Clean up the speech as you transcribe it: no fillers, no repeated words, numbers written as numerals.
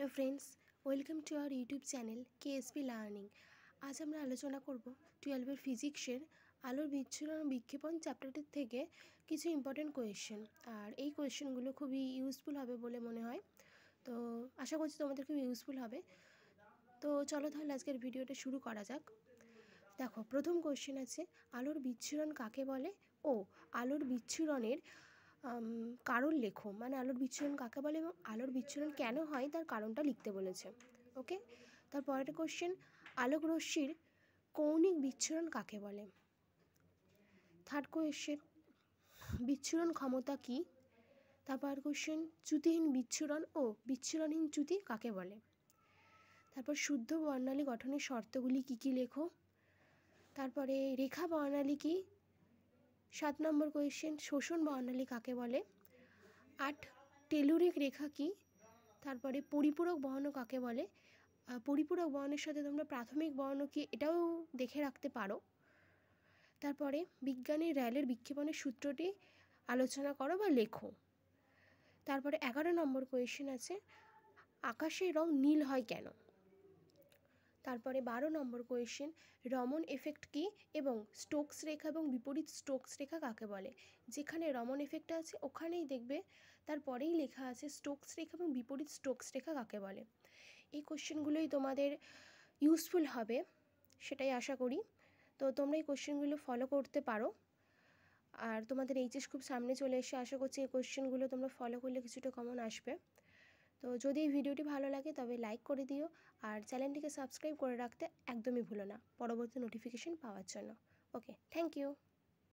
Hello friends, welcome to our YouTube channel KSP learning. आज আমরা আলোচনা করব 12 ফিজিক্সের আলোর বিচ্ছুরণ বিক্ষেপণ চ্যাপ্টারটির থেকে কিছু ইম্পর্টেন্ট কোয়েশ্চেন। আর এই কোয়েশ্চেনগুলো খুবই ইউজফুল হবে বলে মনে হয়, তো আশা করছি তোমাদের খুব ইউজফুল হবে। তো চলো তাহলে আজকের ভিডিওটা শুরু করা যাক। দেখো, প্রথম কোয়েশ্চেন আছে, আলোর বিচ্ছুরণ কাকে বলে ও আলোর বিচ্ছুরণের কারণ লেখো। মানে আলোর বিচ্ছুরণ কাকে বলে এবং আলোর বিচ্ছুরণ কেন হয় তার কারণটা লিখতে বলেছে। ওকে, তারপরের কোশ্চেন, আলোক রশ্মির কৌণিক বিচ্ছুরণ কাকে বলে। থার্ড কোয়েশ্চেন, বিচ্ছুরণ ক্ষমতা কী। তারপর কোশ্চেন, চ্যুতিহীন বিচ্ছুরণ ও বিচ্ছুরণহীন চ্যুতি কাকে বলে। তারপর শুদ্ধ বর্ণালী গঠনের শর্তগুলি কী কী লেখো। তারপরে রেখা বর্ণালী কী। 7 নম্বর কোয়েশ্চেন, শোষণ বর্ণালী কাকে বলে। 8, টেলুরিক রেখা কী। তারপরে পরিপূরক বর্ণ কাকে বলে। পরিপূরক বর্ণের সাথে তোমরা প্রাথমিক বর্ণ কী এটাও দেখে রাখতে পারো। তারপরে বিজ্ঞানী র্যালের বিক্ষেপণের সূত্রটি আলোচনা করো বা লেখো। তারপরে 11 নম্বর কোয়েশ্চেন আছে, আকাশের রং নীল হয় কেন। তারপরে 12 নম্বর কোয়েশ্চেন, রমন এফেক্ট কী এবং স্টোকস রেখা এবং বিপরীত স্টোকস রেখা কাকে বলে। যেখানে রমন এফেক্ট আছে ওখানেই দেখবে তারপরেই লেখা আছে স্টোকস রেখা এবং বিপরীত স্টোকস রেখা কাকে বলে। এই কোশ্চেনগুলোই তোমাদের ইউজফুল হবে সেটাই আশা করি। তো তোমরা এই কোশ্চেনগুলো ফলো করতে পারো। আর তোমাদের এইচএস খুব সামনে চলে এসে আশা করছি এই কোশ্চেনগুলো তোমরা ফলো করলে কিছুটা কমন আসবে। তো যদি এই ভিডিওটি ভালো লাগে তবে লাইক করে দিও, আর চ্যানেলটিকে সাবস্ক্রাইব করে রাখতে একদমই ভুলো না পরবর্তী নোটিফিকেশন পাওয়ার জন্য। ওকে, থ্যাংক ইউ।